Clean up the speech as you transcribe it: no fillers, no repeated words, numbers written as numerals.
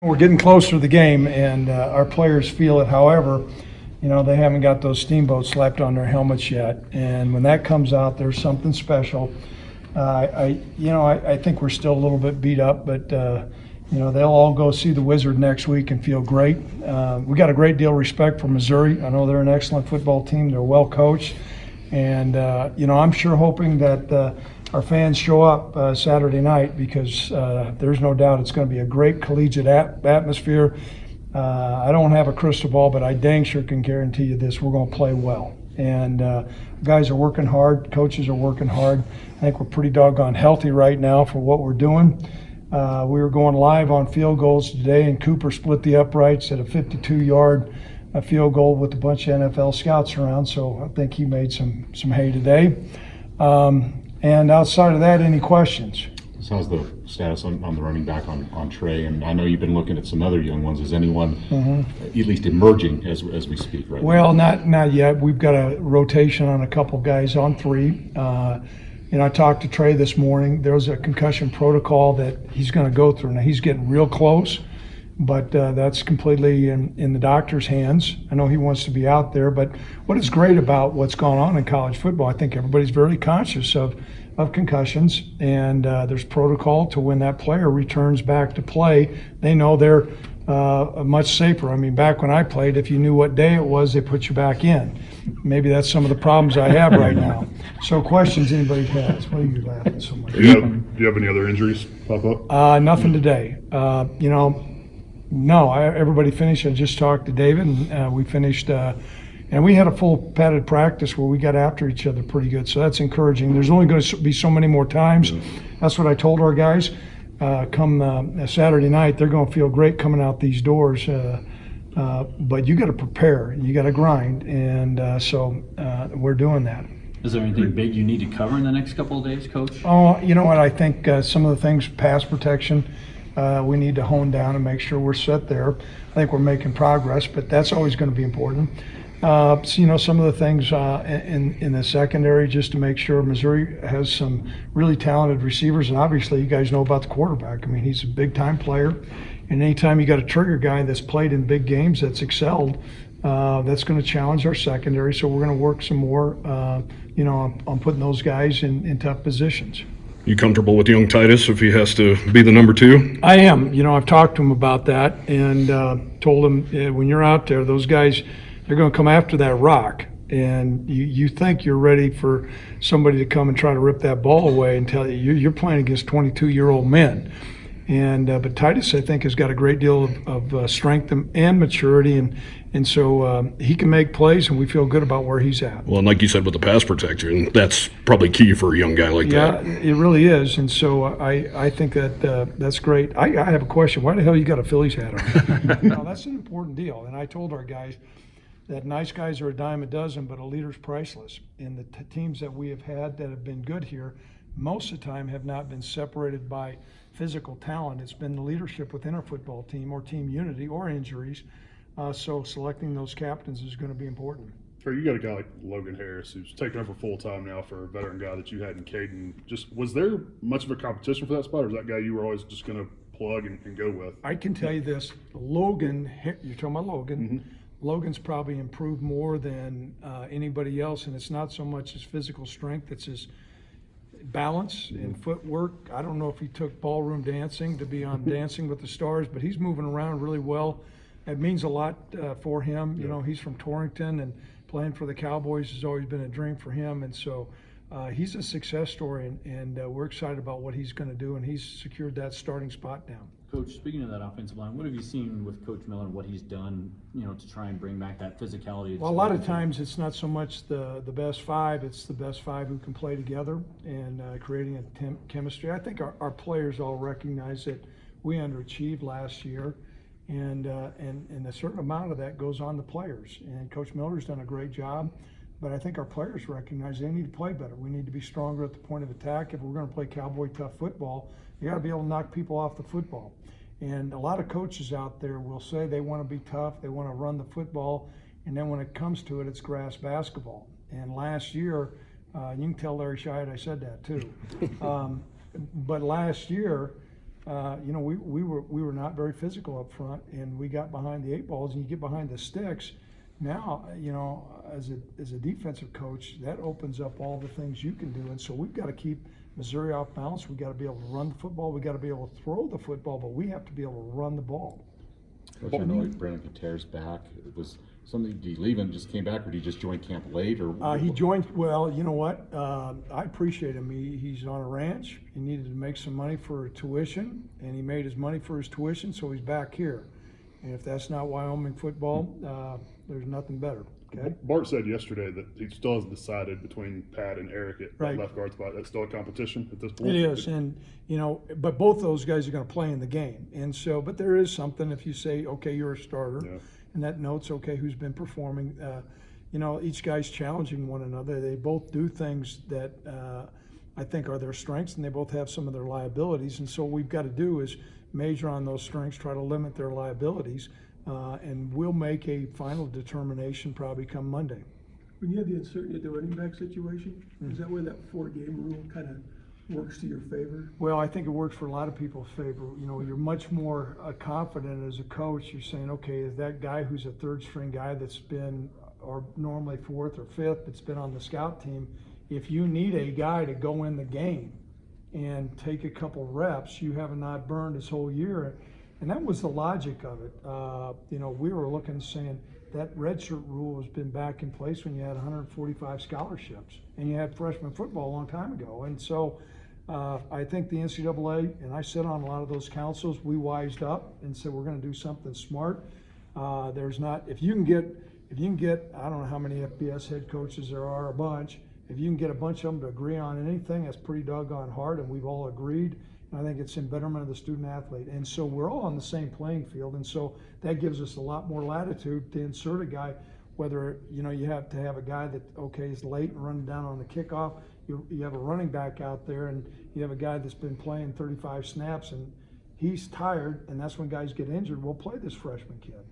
We're getting closer to the game, and our players feel it. However, they haven't got those steamboats slapped on their helmets yet. And when that comes out, there's something special. I think we're still a little bit beat up, but they'll all go see the Wizard next week and feel great. We got a great deal of respect for Missouri. I know they're an excellent football team. They're well coached, and I'm sure hoping that our fans show up Saturday night, because there's no doubt it's going to be a great collegiate atmosphere. I don't have a crystal ball, but I dang sure can guarantee you this: we're going to play well. And guys are working hard, coaches are working hard. I think we're pretty doggone healthy right now for what we're doing. We were going live on field goals today, and Cooper split the uprights at a 52-yard field goal with a bunch of NFL scouts around, so I think he made some hay today. And outside of that, any questions? So how's the status on the running back on Trey? And I know you've been looking at some other young ones. Is anyone at least emerging as we speak right now? Well, not not yet. We've got a rotation on a couple guys on three. I talked to Trey this morning. There was a concussion protocol that he's going to go through. Now, he's getting real close, but that's completely in the doctor's hands. I know he wants to be out there, but what is great about what's going on in college football, I think everybody's very conscious of concussions, and there's protocol to when that player returns back to play. They know they're much safer. I mean, back when I played, if you knew what day it was, they put you back in. Maybe that's some of the problems I have right now. So questions anybody has? What are you laughing so much? Do you have any other injuries pop up? Nothing today. No, everybody finished. I just talked to David, and we finished, and we had a full padded practice where we got after each other pretty good. So that's encouraging. There's only going to be so many more times. That's what I told our guys. Come Saturday night, they're going to feel great coming out these doors. But you got to prepare, you got to grind, and so we're doing that. Is there anything big you need to cover in the next couple of days, Coach? Oh, you know what? I think some of the things, pass protection, we need to hone down and make sure we're set there. I think we're making progress, but that's always going to be important. Some of the things in the secondary, just to make sure Missouri has some really talented receivers, and obviously you guys know about the quarterback. I mean, he's a big-time player, and anytime you got a trigger guy that's played in big games, that's excelled, that's going to challenge our secondary. So we're going to work some more, on putting those guys in tough positions. You comfortable with young Titus if he has to be the number two? I am. I've talked to him about that, and told him when you're out there, those guys, they're going to come after that rock, and you think you're ready for somebody to come and try to rip that ball away and tell you you're playing against 22-year-old men. And but Titus, I think, has got a great deal of strength and maturity, and so he can make plays, and we feel good about where he's at. Well, and like you said with the pass protection, that's probably key for a young guy like that. Yeah, it really is, and so I think that's great. I have a question. Why the hell you got a Phillies hat on? That's an important deal, and I told our guys that nice guys are a dime a dozen, but a leader's priceless. And the teams that we have had that have been good here, most of the time have not been separated by physical talent. It's been the leadership within our football team, or team unity, or injuries. So selecting those captains is going to be important. Trey, you got a guy like Logan Harris who's taken over full-time now for a veteran guy that you had in Caden. Just, was there much of a competition for that spot, or is that guy you were always just going to plug and go with? I can tell you this, Logan, you're talking about Logan, Mm-hmm. Logan's probably improved more than anybody else, and it's not so much his physical strength, it's his balance and footwork. I don't know if he took ballroom dancing to be on Dancing with the Stars, but he's moving around really well. It means a lot for him. He's from Torrington, and playing for the Cowboys has always been a dream for him, and so he's a success story, and we're excited about what he's going to do, and he's secured that starting spot now. Coach, speaking of that offensive line, what have you seen with Coach Miller and what he's done, to try and bring back that physicality? Well, a lot of times it's not so much the best five, it's the best five who can play together and creating a chemistry. I think our players all recognize that we underachieved last year, and a certain amount of that goes on the players. And Coach Miller's done a great job, but I think our players recognize they need to play better. We need to be stronger at the point of attack. If we're going to play cowboy tough football, you got to be able to knock people off the football. And a lot of coaches out there will say they want to be tough, they want to run the football, and then when it comes to it, it's grass basketball. And last year, you can tell Larry Shyatt I said that too. But last year, we were not very physical up front, and we got behind the 8 balls, and you get behind the sticks. Now, as a defensive coach, that opens up all the things you can do, and so we've got to keep Missouri off balance. We've got to be able to run the football. We've got to be able to throw the football, but we have to be able to run the ball. Coach, I know like Brandon Kater's back. It was something, did he leave and just came back, or did he just join camp late? Or He joined, well, you know what? I appreciate him. He's on a ranch. He needed to make some money for tuition, and he made his money for his tuition, so he's back here. And if that's not Wyoming football, there's nothing better. Okay. Bart said yesterday that he still hasn't decided between Pat and Eric at Right. left guard spot. That's still a competition at this point. It is, and but both those guys are going to play in the game, and so. But there is something if you say, okay, you're a starter, Yeah. and that notes okay who's been performing. Each guy's challenging one another. They both do things that I think are their strengths, and they both have some of their liabilities. And so what we've got to do is measure on those strengths, try to limit their liabilities, and we'll make a final determination probably come Monday. When you have the uncertainty at the running back situation, is that where that 4-game rule kind of works to your favor? Well, I think it works for a lot of people's favor. You're much more confident as a coach. You're saying, okay, is that guy who's a third-string guy that's been, or normally fourth or fifth, that's been on the scout team, if you need a guy to go in the game and take a couple reps, you have not burned his whole year. And that was the logic of it. We were looking, saying that redshirt rule has been back in place when you had 145 scholarships and you had freshman football a long time ago. And so I think the NCAA, and I sit on a lot of those councils, we wised up and said we're going to do something smart. If you can get, I don't know how many FBS head coaches there are, a bunch. If you can get a bunch of them to agree on anything, that's pretty doggone hard, and we've all agreed. And I think it's in betterment of the student athlete. And so we're all on the same playing field, and so that gives us a lot more latitude to insert a guy, whether, you have to have a guy that, okay, is late and running down on the kickoff. You have a running back out there, and you have a guy that's been playing 35 snaps, and he's tired, and that's when guys get injured. We'll play this freshman kid.